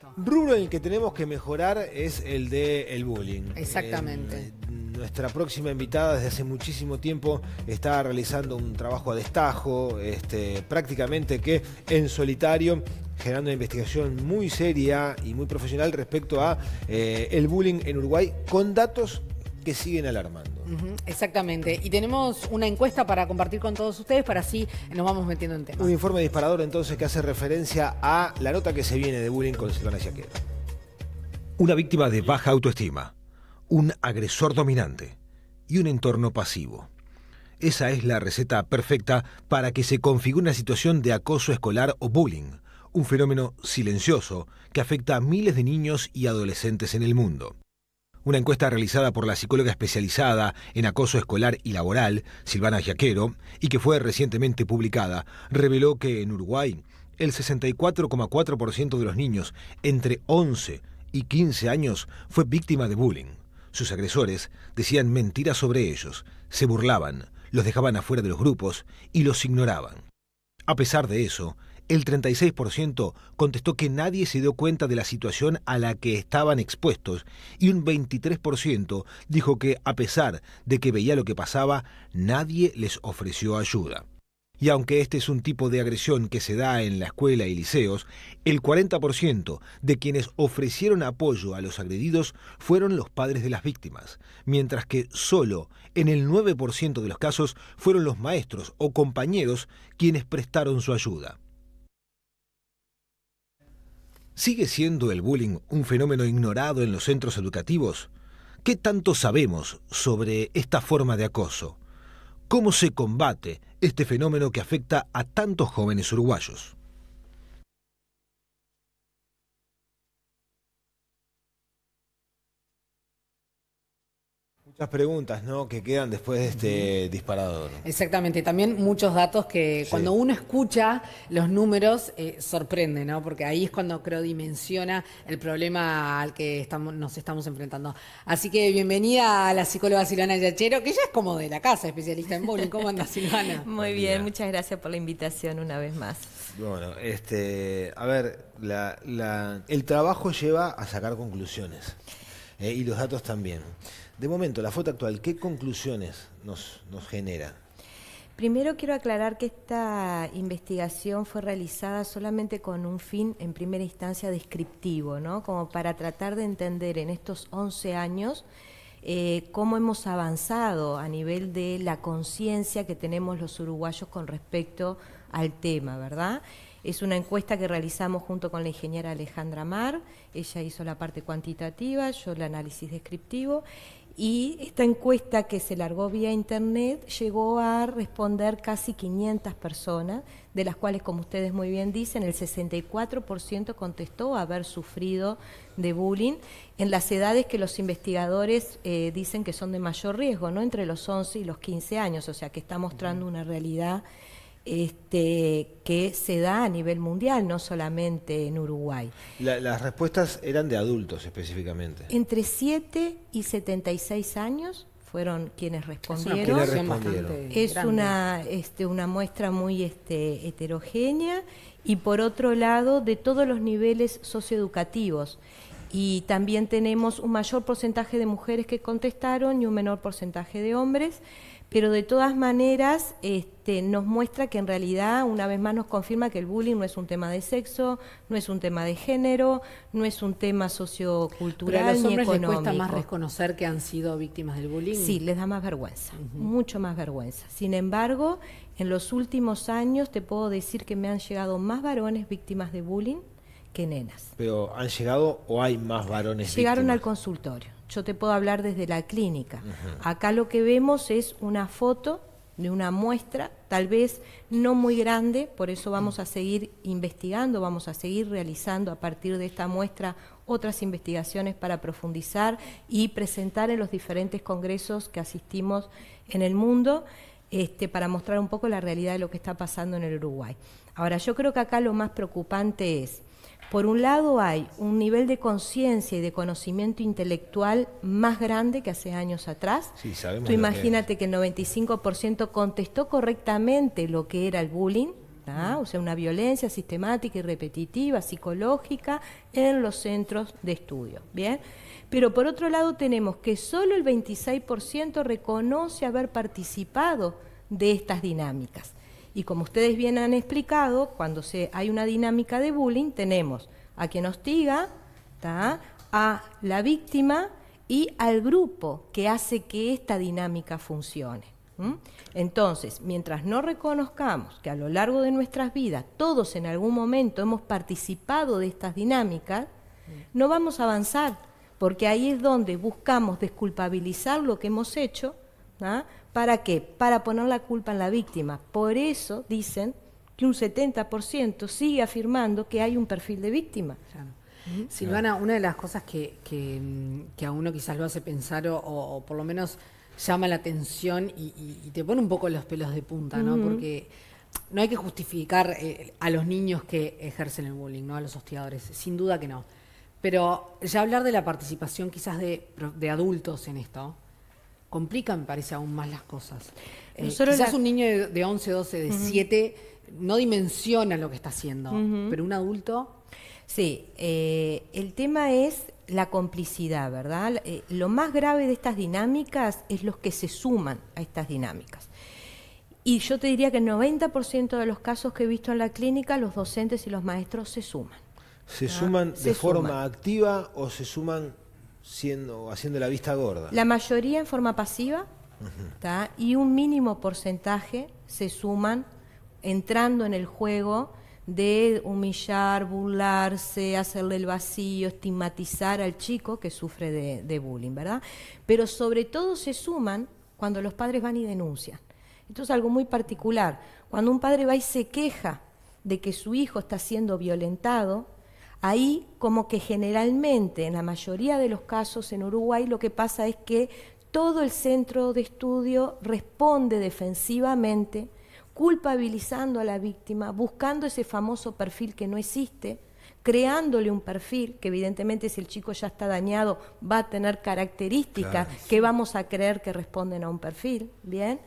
supuesto. Rubro en el que tenemos que mejorar es el del bullying. Exactamente. Nuestra próxima invitada desde hace muchísimo tiempo está realizando un trabajo a destajo, prácticamente que en solitario, generando una investigación muy seria y muy profesional respecto a el bullying en Uruguay, con datos que siguen alarmando. Exactamente. Y tenemos una encuesta para compartir con todos ustedes, para así nos vamos metiendo en tema. Un informe disparador entonces que hace referencia a la nota que se viene de bullying con Silvana Giaquero. Una víctima de baja autoestima, un agresor dominante y un entorno pasivo. Esa es la receta perfecta para que se configure una situación de acoso escolar o bullying, un fenómeno silencioso que afecta a miles de niños y adolescentes en el mundo. Una encuesta realizada por la psicóloga especializada en acoso escolar y laboral, Silvana Giaquero, y que fue recientemente publicada, reveló que en Uruguay el 64,4% de los niños entre 11 y 15 años fue víctima de bullying. Sus agresores decían mentiras sobre ellos, se burlaban, los dejaban afuera de los grupos y los ignoraban. A pesar de eso, el 36% contestó que nadie se dio cuenta de la situación a la que estaban expuestos y un 23% dijo que, a pesar de que veía lo que pasaba, nadie les ofreció ayuda. Y aunque este es un tipo de agresión que se da en la escuela y liceos, el 40% de quienes ofrecieron apoyo a los agredidos fueron los padres de las víctimas, mientras que solo en el 9% de los casos fueron los maestros o compañeros quienes prestaron su ayuda. ¿Sigue siendo el bullying un fenómeno ignorado en los centros educativos? ¿Qué tanto sabemos sobre esta forma de acoso? ¿Cómo se combate este fenómeno que afecta a tantos jóvenes uruguayos? Muchas preguntas, ¿no?, que quedan después de este disparador. Exactamente, también muchos datos que cuando uno escucha los números sorprende, ¿no? Porque ahí es cuando creo dimensiona el problema al que nos estamos enfrentando. Así que bienvenida a la psicóloga Silvana Giaquero, que ella es como de la casa, especialista en bullying. ¿Cómo andas, Silvana? Muy bien, muchas gracias por la invitación una vez más. Bueno, a ver, el trabajo lleva a sacar conclusiones y los datos también. De momento, la foto actual, ¿qué conclusiones nos genera? Primero quiero aclarar que esta investigación fue realizada solamente con un fin, en primera instancia, descriptivo, ¿no? Como para tratar de entender en estos 11 años cómo hemos avanzado a nivel de la conciencia que tenemos los uruguayos con respecto al tema, ¿verdad? Es una encuesta que realizamos junto con la ingeniera Alejandra Mar. Ella hizo la parte cuantitativa, yo el análisis descriptivo. Y esta encuesta, que se largó vía internet, llegó a responder casi 500 personas, de las cuales, como ustedes muy bien dicen, el 64% contestó haber sufrido de bullying en las edades que los investigadores dicen que son de mayor riesgo, ¿no? Entre los 11 y los 15 años, o sea que está mostrando una realidad que se da a nivel mundial, no solamente en Uruguay. Las respuestas eran de adultos específicamente. Entre 7 y 76 años fueron quienes respondieron. Es una muestra muy heterogénea, y por otro lado de todos los niveles socioeducativos. Y también tenemos un mayor porcentaje de mujeres que contestaron y un menor porcentaje de hombres. Pero de todas maneras nos muestra que en realidad, una vez más, nos confirma que el bullying no es un tema de sexo, no es un tema de género, no es un tema sociocultural ni económico. ¿Pero a los hombres les cuesta más reconocer que han sido víctimas del bullying? Sí, les da más vergüenza, mucho más vergüenza. Sin embargo, en los últimos años te puedo decir que me han llegado más varones víctimas de bullying que nenas. ¿Pero han llegado o hay más varones Llegaron víctimas? al consultorio. Yo te puedo hablar desde la clínica. Acá lo que vemos es una foto de una muestra, tal vez no muy grande, por eso vamos a seguir investigando, vamos a seguir realizando a partir de esta muestra otras investigaciones para profundizar y presentar en los diferentes congresos que asistimos en el mundo, para mostrar un poco la realidad de lo que está pasando en el Uruguay. Ahora, yo creo que acá lo más preocupante es, por un lado, hay un nivel de conciencia y de conocimiento intelectual más grande que hace años atrás. Sí, sabemos. Tú imagínate que el 95% contestó correctamente lo que era el bullying, O sea, una violencia sistemática y repetitiva, psicológica, en los centros de estudio, ¿bien? Pero por otro lado tenemos que solo el 26% reconoce haber participado de estas dinámicas. Y como ustedes bien han explicado, cuando hay una dinámica de bullying, tenemos a quien hostiga, a la víctima y al grupo que hace que esta dinámica funcione. Entonces, mientras no reconozcamos que a lo largo de nuestras vidas todos en algún momento hemos participado de estas dinámicas, no vamos a avanzar, porque ahí es donde buscamos desculpabilizar lo que hemos hecho. ¿Para qué? Para poner la culpa en la víctima. Por eso dicen que un 70% sigue afirmando que hay un perfil de víctima. Claro. Silvana, una de las cosas que a uno quizás lo hace pensar o por lo menos llama la atención y te pone un poco los pelos de punta, ¿no? Porque no hay que justificar a los niños que ejercen el bullying, ¿no? A los hostigadores, sin duda que no. Pero ya hablar de la participación quizás de adultos en esto complica, me parece, aún más las cosas. Quizás un niño de 11, 12, de 7 no dimensiona lo que está haciendo, pero un adulto... Sí, el tema es la complicidad, ¿verdad? Lo más grave de estas dinámicas es los que se suman a estas dinámicas. Y yo te diría que el 90% de los casos que he visto en la clínica, los docentes y los maestros se suman. ¿Se suman de forma activa o se suman haciendo la vista gorda? La mayoría en forma pasiva, y un mínimo porcentaje se suman entrando en el juego de humillar, burlarse, hacerle el vacío, estigmatizar al chico que sufre de bullying, ¿verdad? Pero sobre todo se suman cuando los padres van y denuncian. Esto es algo muy particular. Cuando un padre va y se queja de que su hijo está siendo violentado, ahí como que generalmente, en la mayoría de los casos en Uruguay, lo que pasa es que todo el centro de estudio responde defensivamente, culpabilizando a la víctima, buscando ese famoso perfil que no existe, creándole un perfil que evidentemente si el chico ya está dañado va a tener características que vamos a creer que responden a un perfil, ¿bien?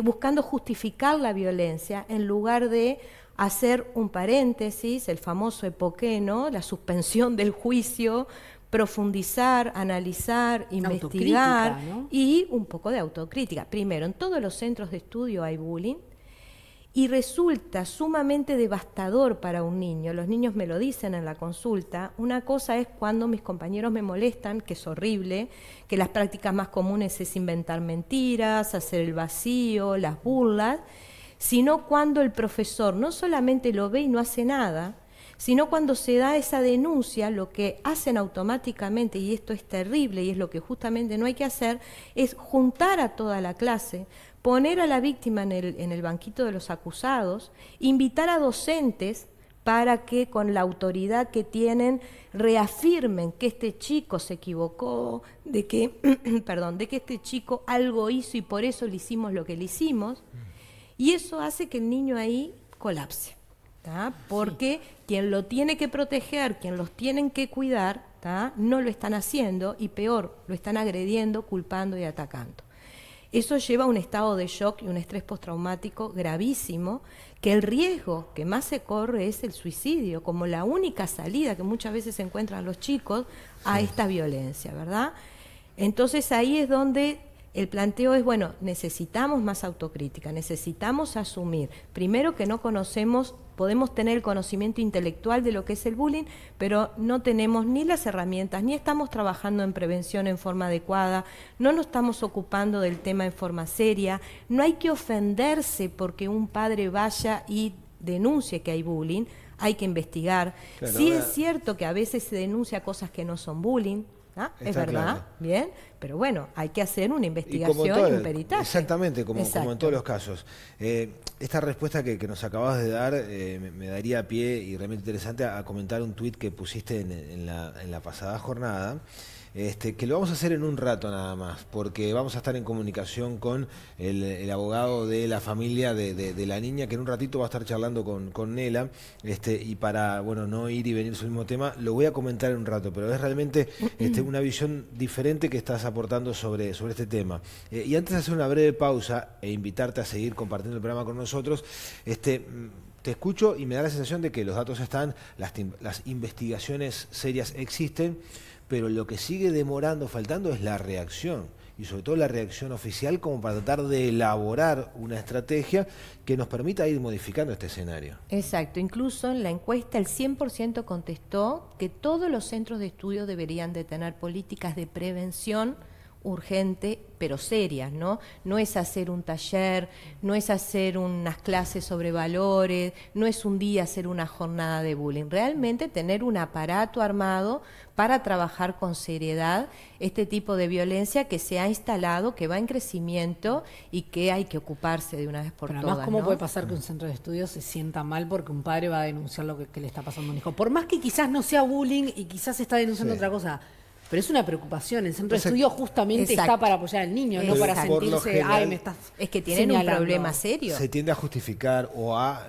Buscando justificar la violencia en lugar de hacer un paréntesis, el famoso epoqué, ¿no? La suspensión del juicio, profundizar, analizar, investigar, ¿no? Y un poco de autocrítica. Primero, en todos los centros de estudio hay bullying y resulta sumamente devastador para un niño. Los niños me lo dicen en la consulta. Una cosa es cuando mis compañeros me molestan, que es horrible, que las prácticas más comunes es inventar mentiras, hacer el vacío, las burlas, sino cuando el profesor no solamente lo ve y no hace nada, sino cuando se da esa denuncia, lo que hacen automáticamente, y esto es terrible y es lo que justamente no hay que hacer, es juntar a toda la clase, poner a la víctima en el banquito de los acusados, invitar a docentes para que con la autoridad que tienen reafirmen que este chico se equivocó, de que, perdón, de que este chico algo hizo y por eso le hicimos lo que le hicimos, y eso hace que el niño ahí colapse. Porque quien lo tiene que proteger, quien los tienen que cuidar, no lo están haciendo y peor, lo están agrediendo, culpando y atacando. Eso lleva a un estado de shock y un estrés postraumático gravísimo, que el riesgo que más se corre es el suicidio, como la única salida que muchas veces encuentran los chicos a esta violencia, ¿verdad? Entonces ahí es donde el planteo es, bueno, necesitamos más autocrítica, necesitamos asumir, primero que no conocemos, podemos tener el conocimiento intelectual de lo que es el bullying, pero no tenemos ni las herramientas, ni estamos trabajando en prevención en forma adecuada, no nos estamos ocupando del tema en forma seria, no hay que ofenderse porque un padre vaya y denuncie que hay bullying, hay que investigar. Claro, sí es cierto que a veces se denuncia cosas que no son bullying, es verdad, claro. Bien, pero bueno, hay que hacer una investigación y un peritaje. Exactamente, como en todos los casos. Esta respuesta que nos acabas de dar me daría pie y realmente interesante a comentar un tuit que pusiste en la pasada jornada, que lo vamos a hacer en un rato nada más, porque vamos a estar en comunicación con el abogado de la familia de la niña, que en un ratito va a estar charlando con Nela, y para, bueno, no ir y venir sobre el mismo tema, lo voy a comentar en un rato, pero es realmente una visión diferente que estás aportando sobre este tema. Y antes de hacer una breve pausa e invitarte a seguir compartiendo el programa con nosotros, te escucho y me da la sensación de que los datos están, las investigaciones serias existen, pero lo que sigue demorando, faltando, es la reacción. Y sobre todo la reacción oficial, como para tratar de elaborar una estrategia que nos permita ir modificando este escenario. Exacto, incluso en la encuesta el 100% contestó que todos los centros de estudio deberían de tener políticas de prevención urgente, pero serias, ¿no? No es hacer un taller, no es hacer unas clases sobre valores, no es un día hacer una jornada de bullying, realmente tener un aparato armado para trabajar con seriedad este tipo de violencia que se ha instalado, que va en crecimiento y que hay que ocuparse de una vez por todas. Además, ¿cómo ¿no? puede pasar que un centro de estudios se sienta mal porque un padre va a denunciar lo que le está pasando a un hijo? Por más que quizás no sea bullying y quizás está denunciando otra cosa, pero es una preocupación. El centro de estudio justamente está para apoyar al niño, no para sentirse, general, me estás es que tienen señalando. un problema serio. Se tiende a justificar o a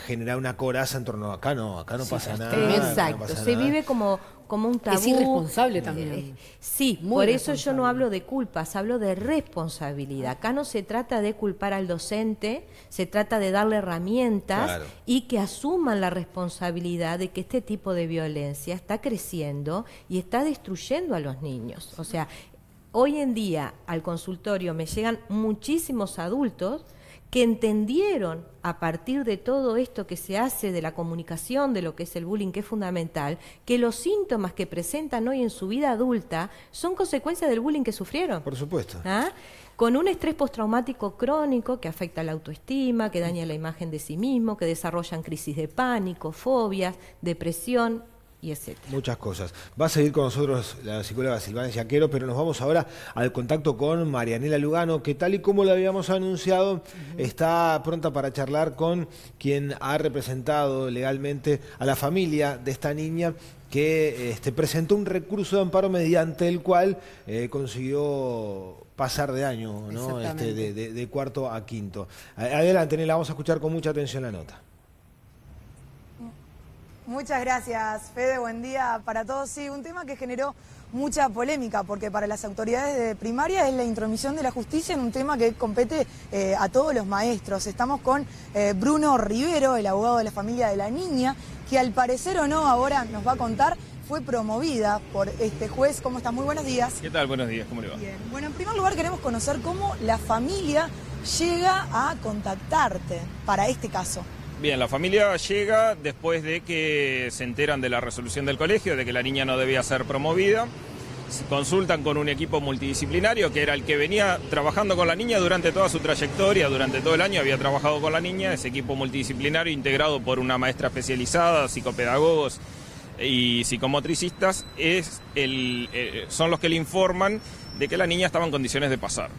generar una coraza en torno a acá no pasa nada. Exacto, no pasa se nada. vive como un tabú. Es irresponsable también. Sí, Muy por eso yo no responsable. hablo de culpas, hablo de responsabilidad. Acá no se trata de culpar al docente, se trata de darle herramientas y que asuman la responsabilidad de que este tipo de violencia está creciendo y está destruyendo a los niños. O sea, hoy en día al consultorio me llegan muchísimos adultos que entendieron a partir de todo esto que se hace de la comunicación, de lo que es el bullying, que es fundamental, que los síntomas que presentan hoy en su vida adulta son consecuencia del bullying que sufrieron. Por supuesto. ¿Ah? Con un estrés postraumático crónico que afecta la autoestima, que daña la imagen de sí mismo, que desarrollan crisis de pánico, fobias, depresión, y etcétera. Muchas cosas. Va a seguir con nosotros la psicóloga Silvana Yaquero, pero nos vamos ahora al contacto con Marianela Lugano, que tal y como lo habíamos anunciado, está pronta para charlar con quien ha representado legalmente a la familia de esta niña, que presentó un recurso de amparo mediante el cual consiguió pasar de año, ¿no? De cuarto a quinto. Adelante, Nela, vamos a escuchar con mucha atención la nota. Muchas gracias, Fede. Buen día para todos. Sí, un tema que generó mucha polémica, porque para las autoridades de primaria es la intromisión de la justicia en un tema que compete a todos los maestros. Estamos con Bruno Rivero, el abogado de la familia de la niña, que al parecer o no, ahora nos va a contar, fue promovida por este juez. ¿Cómo estás? Muy buenos días. ¿Qué tal? Buenos días, ¿cómo le va? Bien. Bueno, en primer lugar queremos conocer cómo la familia llega a contactarte para este caso. Bien, la familia llega después de que se enteran de la resolución del colegio, de que la niña no debía ser promovida. Se consultan con un equipo multidisciplinario que era el que venía trabajando con la niña durante toda su trayectoria, durante todo el año había trabajado con la niña. Ese equipo multidisciplinario integrado por una maestra especializada, psicopedagogos y psicomotricistas son los que le informan de que la niña estaba en condiciones de pasar.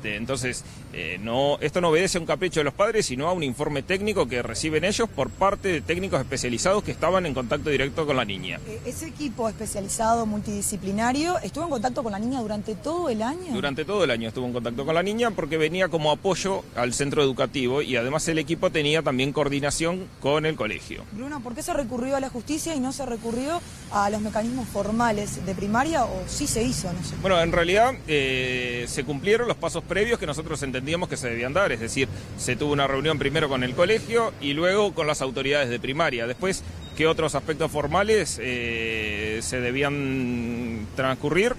Entonces, esto no obedece a un capricho de los padres, sino a un informe técnico que reciben ellos por parte de técnicos especializados que estaban en contacto directo con la niña. ¿Ese equipo especializado multidisciplinario estuvo en contacto con la niña durante todo el año? Durante todo el año estuvo en contacto con la niña porque venía como apoyo al centro educativo y además el equipo tenía también coordinación con el colegio. Bruno, ¿por qué se recurrió a la justicia y no se recurrió a los mecanismos formales de primaria, o sí se hizo? No sé. Bueno, en realidad se cumplieron los pasos previos que nosotros entendíamos que se debían dar, es decir, se tuvo una reunión primero con el colegio y luego con las autoridades de primaria. Después, ¿qué otros aspectos formales se debían transcurrir?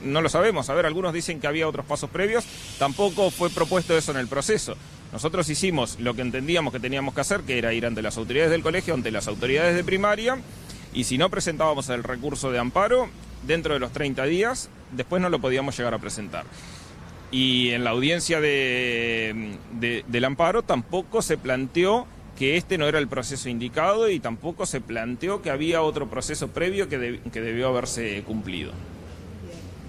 No lo sabemos. A ver, algunos dicen que había otros pasos previos, tampoco fue propuesto eso en el proceso. Nosotros hicimos lo que entendíamos que teníamos que hacer, que era ir ante las autoridades del colegio, ante las autoridades de primaria, y si no presentábamos el recurso de amparo, dentro de los 30 días, después no lo podíamos llegar a presentar. Y en la audiencia del amparo tampoco se planteó que este no era el proceso indicado y tampoco se planteó que había otro proceso previo que debió haberse cumplido.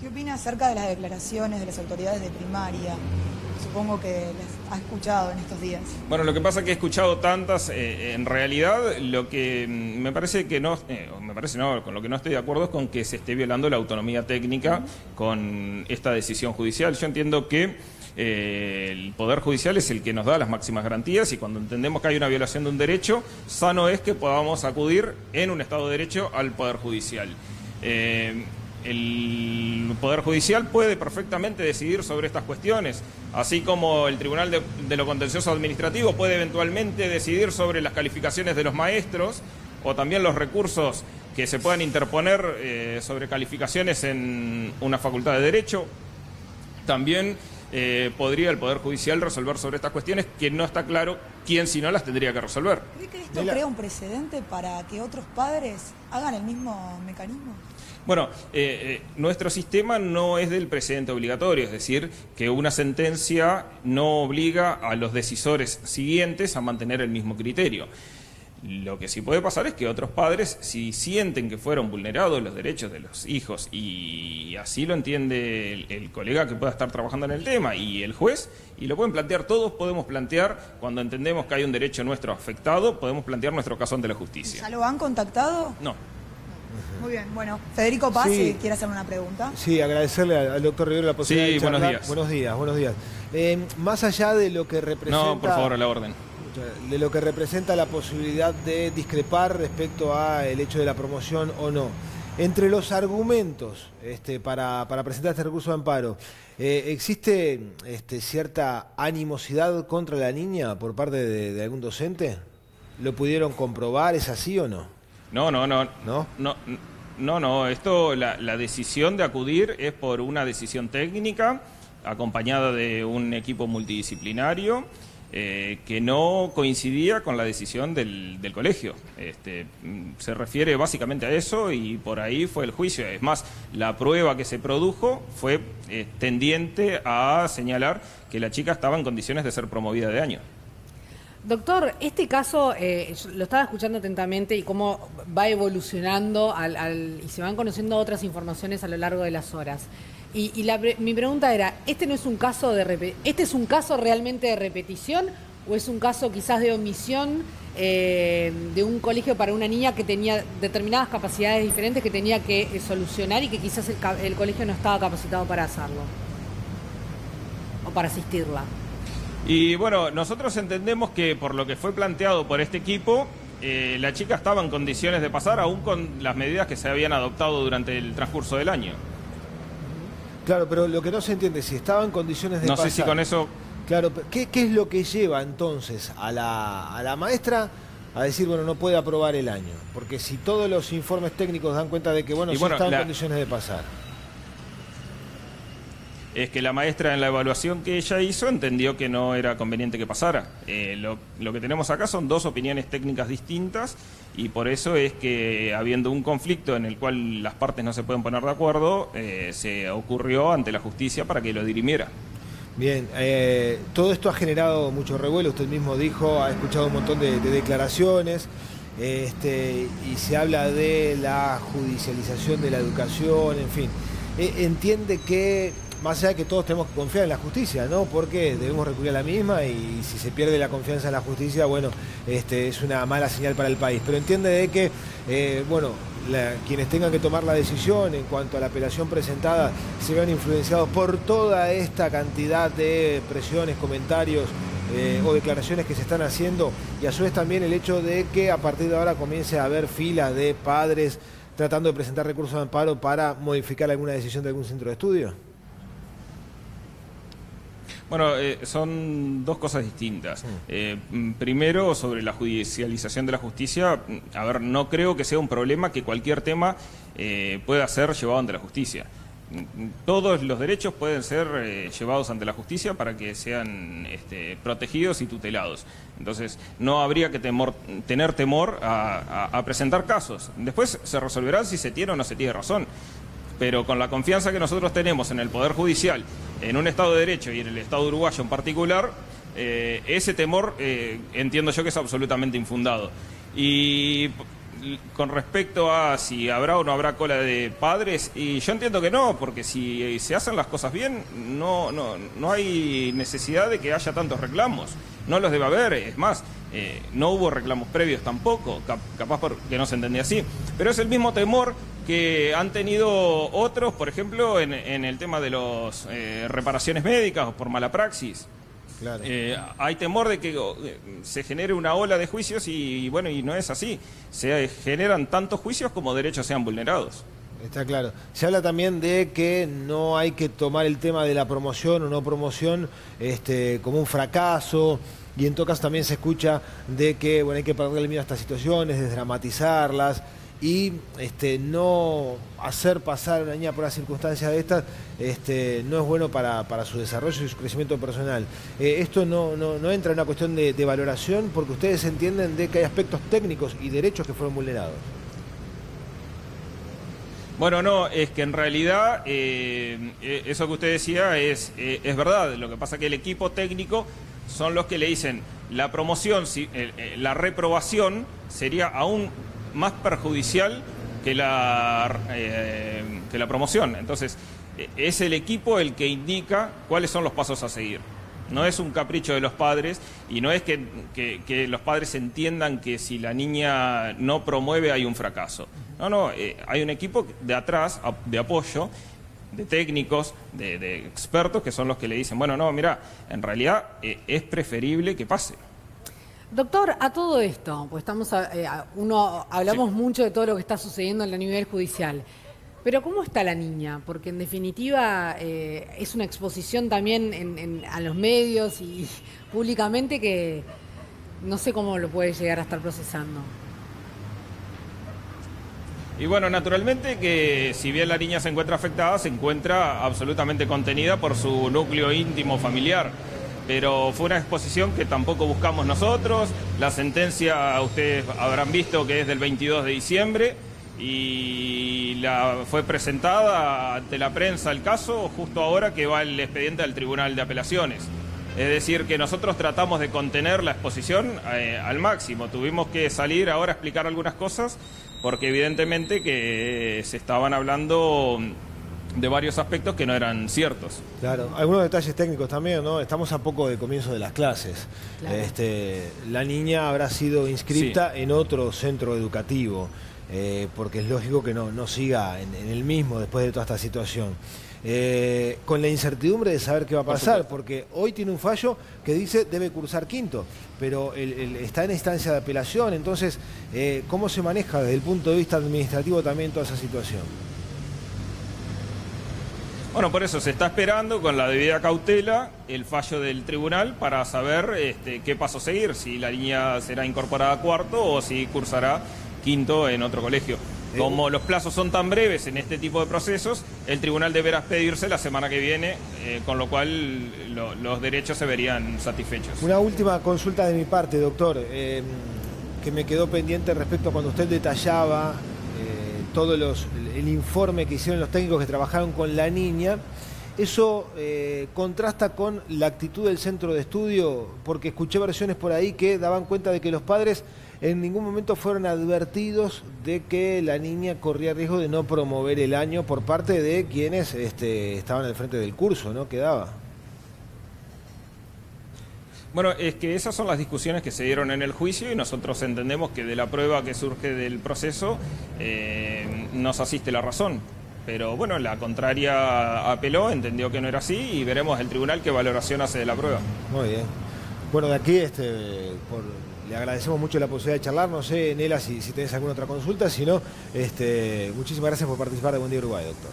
¿Qué opina acerca de las declaraciones de las autoridades de primaria supongo que les ha escuchado en estos días. Bueno, lo que pasa es que he escuchado tantas, en realidad lo que me parece que no, con lo que no estoy de acuerdo es con que se esté violando la autonomía técnica con esta decisión judicial. Yo entiendo que el Poder Judicial es el que nos da las máximas garantías y cuando entendemos que hay una violación de un derecho, sano es que podamos acudir en un Estado de Derecho al Poder Judicial. El Poder Judicial puede perfectamente decidir sobre estas cuestiones, así como el Tribunal de lo Contencioso Administrativo puede eventualmente decidir sobre las calificaciones de los maestros o también los recursos que se puedan interponer sobre calificaciones en una facultad de Derecho. También podría el Poder Judicial resolver sobre estas cuestiones que no está claro quién si no las tendría que resolver. ¿Cree que esto crea un precedente para que otros padres hagan el mismo mecanismo? Bueno, nuestro sistema no es del precedente obligatorio, es decir, que una sentencia no obliga a los decisores siguientes a mantener el mismo criterio. Lo que sí puede pasar es que otros padres, si sienten que fueron vulnerados los derechos de los hijos y así lo entiende el colega que pueda estar trabajando en el tema y el juez, y lo pueden plantear todos, podemos plantear, cuando entendemos que hay un derecho nuestro afectado, podemos plantear nuestro caso ante la justicia. ¿Ya lo han contactado? No. Muy bien, bueno, Federico Paz, Sí. quiere hacerle una pregunta. Sí, agradecerle al doctor Rivero la posibilidad Sí, de charlar. buenos días. Buenos días, buenos días. Más allá de lo que representa... No, por favor, a la orden. De lo que representa la posibilidad de discrepar respecto a el hecho de la promoción o no. Entre los argumentos para presentar este recurso de amparo, ¿existe cierta animosidad contra la niña por parte de algún docente? ¿Lo pudieron comprobar? ¿Es así o no? No. ¿No? Esto, la decisión de acudir es por una decisión técnica, acompañada de un equipo multidisciplinario, que no coincidía con la decisión del colegio. Se refiere básicamente a eso y por ahí fue el juicio. Es más, la prueba que se produjo fue tendiente a señalar que la chica estaba en condiciones de ser promovida de año. Doctor, este caso lo estaba escuchando atentamente y cómo va evolucionando y se van conociendo otras informaciones a lo largo de las horas. Mi pregunta era, ¿este es un caso realmente de repetición o es un caso quizás de omisión de un colegio para una niña que tenía determinadas capacidades diferentes que tenía que solucionar y que quizás el colegio no estaba capacitado para hacerlo o para asistirla? Y bueno, nosotros entendemos que por lo que fue planteado por este equipo, la chica estaba en condiciones de pasar aún con las medidas que se habían adoptado durante el transcurso del año. Claro, pero lo que no se entiende, si estaba en condiciones de pasar... No sé si con eso... Claro, ¿qué es lo que lleva entonces a la maestra a decir, bueno, no puede aprobar el año? Porque si todos los informes técnicos dan cuenta de que, bueno, sí está en condiciones de pasar. Es que la maestra en la evaluación que ella hizo entendió que no era conveniente que pasara. Lo que tenemos acá son dos opiniones técnicas distintas y por eso es que habiendo un conflicto en el cual las partes no se pueden poner de acuerdo, se ocurrió ante la justicia para que lo dirimiera. Bien, todo esto ha generado mucho revuelo, usted mismo dijo, ha escuchado un montón de declaraciones y se habla de la judicialización de la educación, en fin. Entiende que... Más allá de que todos tenemos que confiar en la justicia, ¿no? Porque debemos recurrir a la misma y si se pierde la confianza en la justicia, bueno, es una mala señal para el país. Pero entiende de que, quienes tengan que tomar la decisión en cuanto a la apelación presentada se vean influenciados por toda esta cantidad de presiones, comentarios o declaraciones que se están haciendo y a su vez también el hecho de que a partir de ahora comience a haber filas de padres tratando de presentar recursos de amparo para modificar alguna decisión de algún centro de estudio. Bueno, son dos cosas distintas. Primero, sobre la judicialización de la justicia, no creo que sea un problema que cualquier tema pueda ser llevado ante la justicia. Todos los derechos pueden ser llevados ante la justicia para que sean protegidos y tutelados. Entonces, no habría que tener temor a presentar casos. Después se resolverá si se tiene o no se tiene razón. Pero con la confianza que nosotros tenemos en el Poder Judicial, en un Estado de Derecho y en el Estado uruguayo en particular, ese temor entiendo yo que es absolutamente infundado. Y con respecto a si habrá o no habrá cola de padres, y yo entiendo que no, porque si se hacen las cosas bien, no hay necesidad de que haya tantos reclamos. No los debe haber, es más, no hubo reclamos previos tampoco, capaz porque no se entendía así. Pero es el mismo temor que han tenido otros, por ejemplo, en el tema de las reparaciones médicas o por mala praxis. Claro. Hay temor de que se genere una ola de juicios y bueno, y no es así. Se generan tantos juicios como derechos sean vulnerados. Está claro. Se habla también de que no hay que tomar el tema de la promoción o no promoción como un fracaso, y en todo caso también se escucha de que bueno, hay que perderle el miedo a estas situaciones, desdramatizarlas y no hacer pasar a una niña por una circunstancia de estas no es bueno para su desarrollo y su crecimiento personal. Esto no entra en una cuestión de valoración, porque ustedes entienden de que hay aspectos técnicos y derechos que fueron vulnerados. Bueno, no, es que en realidad eso que usted decía es verdad. Lo que pasa es que el equipo técnico son los que le dicen la promoción, la reprobación sería aún más perjudicial que la promoción. Entonces, es el equipo el que indica cuáles son los pasos a seguir. No es un capricho de los padres y no es que los padres entiendan que si la niña no promueve hay un fracaso. No, hay un equipo de atrás, de apoyo, de técnicos, de expertos que son los que le dicen, bueno, no, mira, en realidad es preferible que pase. Doctor, a todo esto, pues hablamos mucho de todo lo que está sucediendo en el nivel judicial, pero ¿cómo está la niña? Porque en definitiva es una exposición también a los medios y públicamente que no sé cómo lo puede llegar a estar procesando. Y bueno, naturalmente que si bien la niña se encuentra afectada, se encuentra absolutamente contenida por su núcleo íntimo familiar. Pero fue una exposición que tampoco buscamos nosotros. La sentencia, ustedes habrán visto que es del 22 de diciembre y fue presentada ante la prensa el caso justo ahora que va el expediente al Tribunal de Apelaciones. Es decir, que nosotros tratamos de contener la exposición al máximo. Tuvimos que salir ahora a explicar algunas cosas porque evidentemente que se estaban hablando de varios aspectos que no eran ciertos. Claro, algunos detalles técnicos también, ¿no? Estamos a poco de comienzo de las clases. Claro. La niña habrá sido inscrita en otro centro educativo, porque es lógico que no siga en el mismo después de toda esta situación. Con la incertidumbre de saber qué va a pasar, porque hoy tiene un fallo que dice debe cursar quinto, pero está en instancia de apelación. Entonces, ¿cómo se maneja desde el punto de vista administrativo también toda esa situación? Bueno, por eso se está esperando con la debida cautela el fallo del tribunal para saber qué paso seguir, si la niña será incorporada a cuarto o si cursará quinto en otro colegio. Como los plazos son tan breves en este tipo de procesos, el tribunal deberá expedirse la semana que viene, con lo cual los derechos se verían satisfechos. Una última consulta de mi parte, doctor, que me quedó pendiente respecto a cuando usted detallaba todo el informe que hicieron los técnicos que trabajaron con la niña. Eso contrasta con la actitud del centro de estudio, porque escuché versiones por ahí que daban cuenta de que los padres en ningún momento fueron advertidos de que la niña corría riesgo de no promover el año por parte de quienes estaban al frente del curso, ¿no? Que daba. Bueno, es que esas son las discusiones que se dieron en el juicio y nosotros entendemos que de la prueba que surge del proceso nos asiste la razón. Pero bueno, la contraria apeló, entendió que no era así y veremos el tribunal qué valoración hace de la prueba. Muy bien. Bueno, de aquí le agradecemos mucho la posibilidad de charlar. No sé, Nela, si tenés alguna otra consulta. Si no, muchísimas gracias por participar de Buen Día Uruguay, doctor.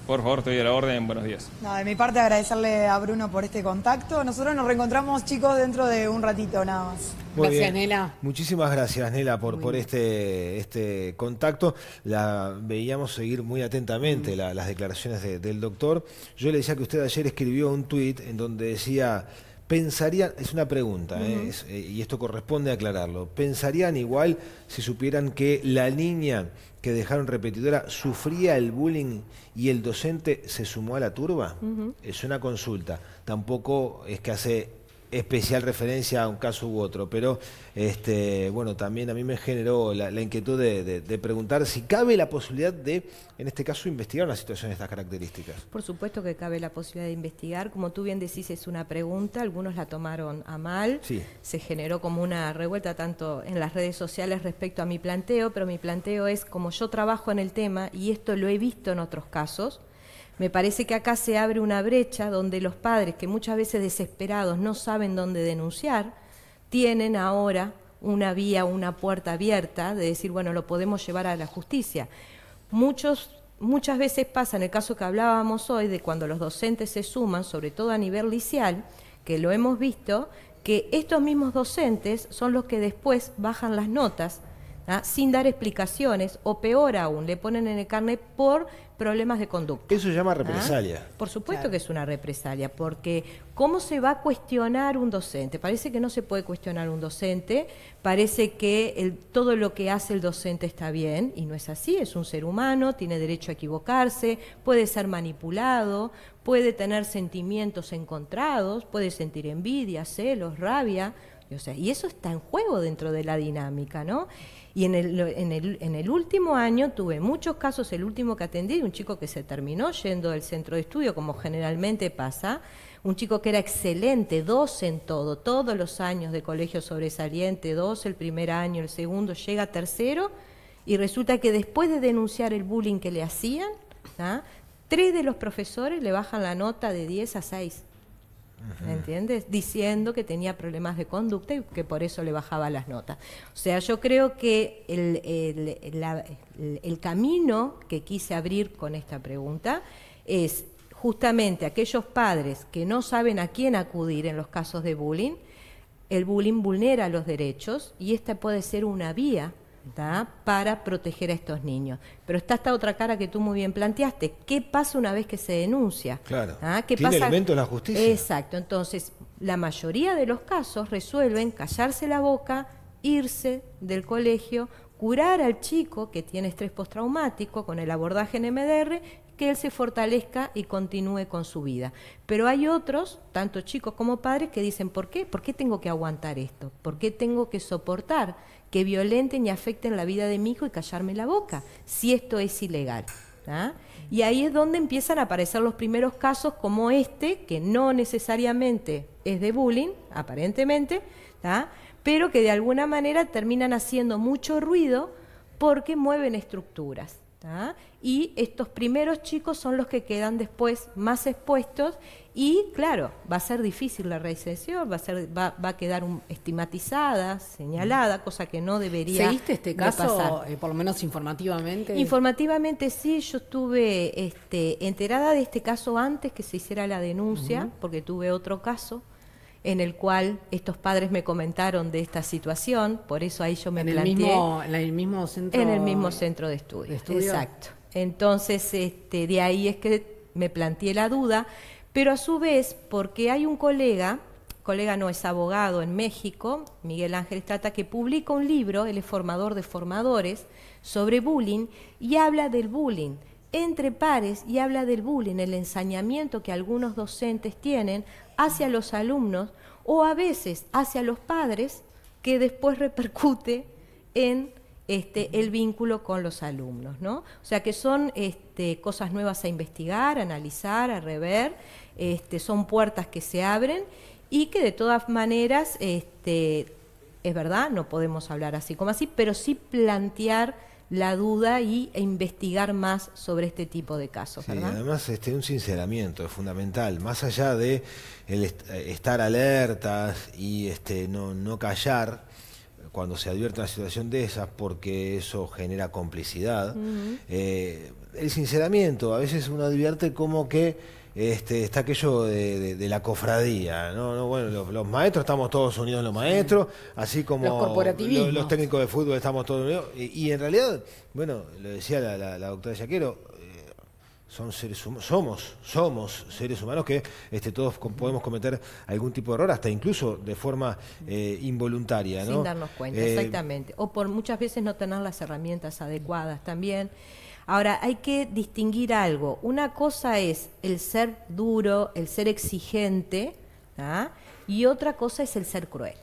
Por favor, estoy a la orden. Buenos días. No, de mi parte, agradecerle a Bruno por este contacto. Nosotros nos reencontramos, chicos, dentro de un ratito nada más. Muy gracias, bien. Nela. Muchísimas gracias, Nela, por este contacto. La veíamos seguir muy atentamente las declaraciones del doctor. Yo le decía que usted ayer escribió un tuit en donde decía... ¿Pensarían, es una pregunta, y esto corresponde aclararlo, pensarían igual si supieran que la niña que dejaron repetidora sufría el bullying y el docente se sumó a la turba? Es una consulta, tampoco es que hace especial referencia a un caso u otro, pero bueno, también a mí me generó la inquietud de preguntar si cabe la posibilidad de, en este caso, investigar una situación de estas características. Por supuesto que cabe la posibilidad de investigar. Como tú bien decís, es una pregunta, algunos la tomaron a mal, Sí. Se generó como una revuelta tanto en las redes sociales respecto a mi planteo, pero mi planteo es, como yo trabajo en el tema, y esto lo he visto en otros casos, me parece que acá se abre una brecha donde los padres, que muchas veces desesperados no saben dónde denunciar, tienen ahora una vía, una puerta abierta de decir, bueno, lo podemos llevar a la justicia. Muchas veces pasa, en el caso que hablábamos hoy, de cuando los docentes se suman, sobre todo a nivel liceal, que lo hemos visto, que estos mismos docentes son los que después bajan las notas, sin dar explicaciones, o peor aún, le ponen en el carnet por problemas de conducta. Eso se llama represalia. Por supuesto Claro. que es una represalia, porque ¿cómo se va a cuestionar un docente? Parece que no se puede cuestionar un docente, parece que todo lo que hace el docente está bien, y no es así, es un ser humano, tiene derecho a equivocarse, puede ser manipulado, puede tener sentimientos encontrados, puede sentir envidia, celos, rabia, y eso está en juego dentro de la dinámica, ¿no? Y en el último año tuve muchos casos, el último que atendí, un chico que se terminó yendo del centro de estudio, como generalmente pasa, un chico que era excelente, 2 en todo, todos los años de colegio sobresaliente, 2 el primer año, el segundo, llega a tercero, y resulta que después de denunciar el bullying que le hacían, 3 de los profesores le bajan la nota de 10 a 6. ¿Me entiendes? Diciendo que tenía problemas de conducta y que por eso le bajaba las notas. O sea, yo creo que el camino que quise abrir con esta pregunta es justamente aquellos padres que no saben a quién acudir en los casos de bullying. El bullying vulnera los derechos y esta puede ser una vía para proteger a estos niños. Pero está esta otra cara que tú muy bien planteaste. ¿Qué pasa una vez que se denuncia? Claro. ¿Qué ¿Tiene pasa? elementos la justicia? Exacto. Entonces, la mayoría de los casos resuelven callarse la boca, irse del colegio, curar al chico que tiene estrés postraumático con el abordaje en MDR, que él se fortalezca y continúe con su vida. Pero hay otros, tanto chicos como padres, que dicen, ¿por qué? ¿Por qué tengo que aguantar esto? ¿Por qué tengo que soportar que violenten y afecten la vida de mi hijo y callarme la boca, si esto es ilegal? Y ahí es donde empiezan a aparecer los primeros casos como este, que no necesariamente es de bullying, aparentemente, pero que de alguna manera terminan haciendo mucho ruido porque mueven estructuras. Y estos primeros chicos son los que quedan después más expuestos y, claro, va a ser difícil la reinserción, va a quedar estigmatizada, señalada, cosa que no debería ¿Seguiste este de caso, pasar. por lo menos informativamente? Informativamente sí, yo estuve enterada de este caso antes que se hiciera la denuncia, porque tuve otro caso en el cual estos padres me comentaron de esta situación, por eso ahí yo me planteé. ¿En el mismo centro? En el mismo centro de estudio. Exacto. Entonces, de ahí es que me planteé la duda, pero a su vez, porque hay un colega no es abogado en México, Miguel Ángel Estrata, que publica un libro, él es formador de formadores, sobre bullying, y habla del bullying entre pares y habla del bullying, el ensañamiento que algunos docentes tienen hacia los alumnos o a veces hacia los padres, que después repercute en el vínculo con los alumnos, ¿no? O sea que son cosas nuevas a investigar, a analizar, a rever, son puertas que se abren y que de todas maneras, es verdad, no podemos hablar así como así, pero sí plantear la duda e investigar más sobre este tipo de casos, Sí, ¿verdad? además un sinceramiento es fundamental, más allá de estar alertas y no callar cuando se advierte una situación de esas, porque eso genera complicidad. El sinceramiento, a veces uno advierte como que está aquello de la cofradía, ¿no? Bueno, los maestros estamos todos unidos, los maestros, así como Los corporativismos. los técnicos de fútbol estamos todos unidos, y en realidad, bueno, lo decía la doctora Yaquero, somos seres humanos que todos podemos cometer algún tipo de error, hasta incluso de forma involuntaria, ¿no? Sin darnos cuenta, exactamente. O por muchas veces no tener las herramientas adecuadas también. Ahora, hay que distinguir algo. Una cosa es el ser duro, el ser exigente, ¿tá? Y otra cosa es el ser cruel.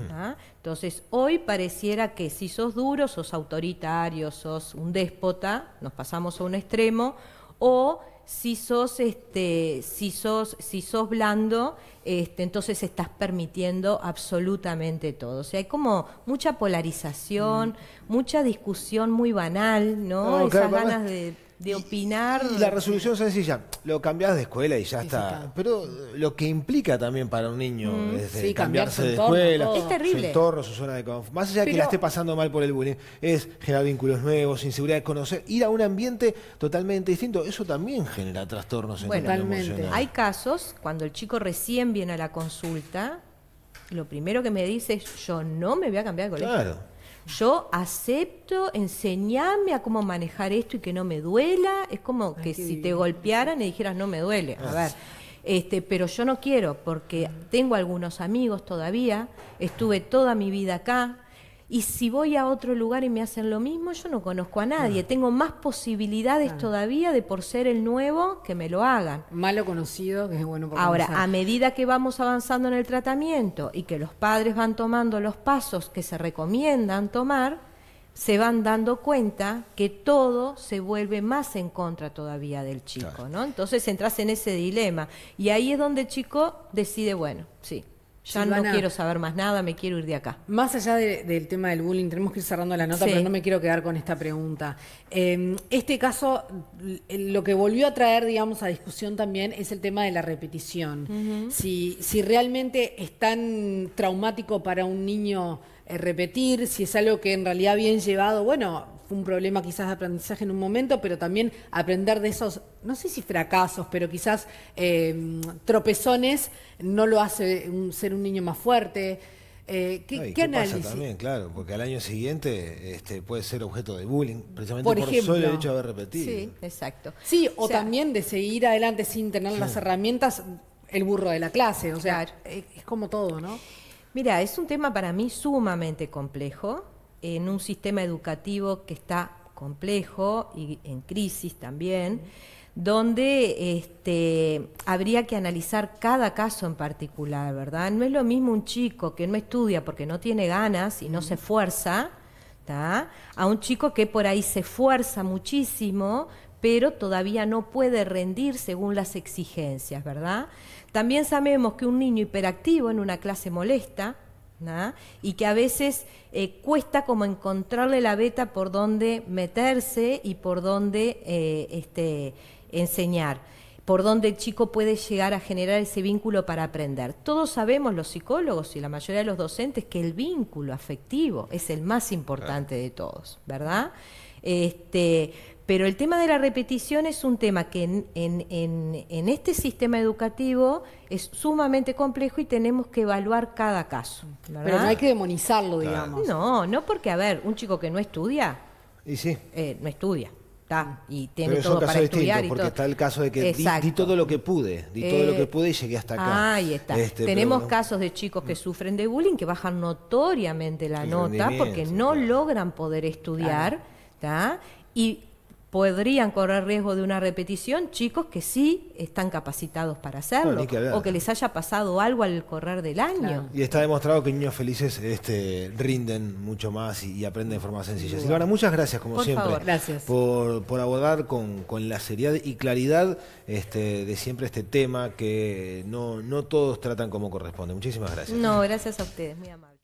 ¿tá? Entonces, hoy pareciera que si sos duro, sos autoritario, sos un déspota, nos pasamos a un extremo, o si sos blando, entonces estás permitiendo absolutamente todo. O sea, hay como mucha polarización, mucha discusión muy banal, ¿no? Esas ganas de opinar. Y la resolución es sencilla, lo cambiás de escuela y ya está. Sí. Pero lo que implica también para un niño Sí, cambiarse de entorno, escuela, todo. Es terrible. su entorno, su zona de confort. Más allá de que la esté pasando mal por el bullying, es generar vínculos nuevos, inseguridad de conocer, ir a un ambiente totalmente distinto. Eso también genera trastornos en el Bueno, emocional. hay casos, cuando el chico recién viene a la consulta, lo primero que me dice es, yo no me voy a cambiar de colegio. Claro. Yo acepto, enseñarme a cómo manejar esto y que no me duela. Es como que si te golpearan y dijeras no me duele. A ver, pero yo no quiero porque tengo algunos amigos todavía, estuve toda mi vida acá. Y si voy a otro lugar y me hacen lo mismo, yo no conozco a nadie. Tengo más posibilidades todavía de por ser el nuevo que me lo hagan. Malo conocido, que es bueno por Ahora, conocer. a medida que vamos avanzando en el tratamiento y que los padres van tomando los pasos que se recomiendan tomar, se van dando cuenta que todo se vuelve más en contra todavía del chico, ¿no? Entonces entras en ese dilema. Y ahí es donde el chico decide, bueno, sí, ya Silvana, no quiero saber más nada, me quiero ir de acá. Más allá del tema del bullying, tenemos que ir cerrando la nota, Sí. pero no me quiero quedar con esta pregunta. Este caso, lo que volvió a traer, digamos, a discusión también es el tema de la repetición. Si realmente es tan traumático para un niño repetir, si es algo que en realidad bien llevado, bueno, fue un problema quizás de aprendizaje en un momento, pero también aprender de esos, no sé si fracasos, pero quizás tropezones no lo hace ser un niño más fuerte. ¿Qué análisis? Pasa también, claro, porque al año siguiente puede ser objeto de bullying, precisamente Por por ejemplo. solo el hecho de haber repetido. Sí, exacto. Sí, o sea, también de seguir adelante sin tener las herramientas, el burro de la clase. O sea, Claro. es como todo, ¿no? Mira, es un tema para mí sumamente complejo, en un sistema educativo que está complejo y en crisis también, donde habría que analizar cada caso en particular, ¿verdad? No es lo mismo un chico que no estudia porque no tiene ganas y no se esfuerza, ¿tá? A un chico que por ahí se esfuerza muchísimo, pero todavía no puede rendir según las exigencias, ¿verdad? También sabemos que un niño hiperactivo en una clase molesta, ¿no? Y que a veces cuesta como encontrarle la veta por dónde meterse y por dónde enseñar, por dónde el chico puede llegar a generar ese vínculo para aprender. Todos sabemos, los psicólogos y la mayoría de los docentes, que el vínculo afectivo es el más importante de todos, ¿verdad? Pero el tema de la repetición es un tema que en este sistema educativo es sumamente complejo y tenemos que evaluar cada caso, ¿verdad? Pero no hay que demonizarlo, digamos. No porque, a ver, un chico que no estudia, Y sí. no estudia, ¿está? Y tiene Pero es un todo caso para estudiar distinto, y porque todo. está el caso de que di Exacto. todo lo que pude, todo lo que pude y llegué hasta acá. Ahí está. Pero Tenemos no- casos de chicos que sufren de bullying que bajan notoriamente la El nota porque rendimiento, no claro. logran poder estudiar, ¿tá? Y podrían correr riesgo de una repetición chicos que sí están capacitados para hacerlo, No, ni que hablar. o que les haya pasado algo al correr del año. Claro. Y está demostrado que niños felices rinden mucho más y aprenden de forma sencilla. Silvana, muchas gracias como Por siempre favor. Gracias. por abordar con la seriedad y claridad de siempre este tema que no todos tratan como corresponde. Muchísimas gracias. No, gracias a ustedes, muy amables.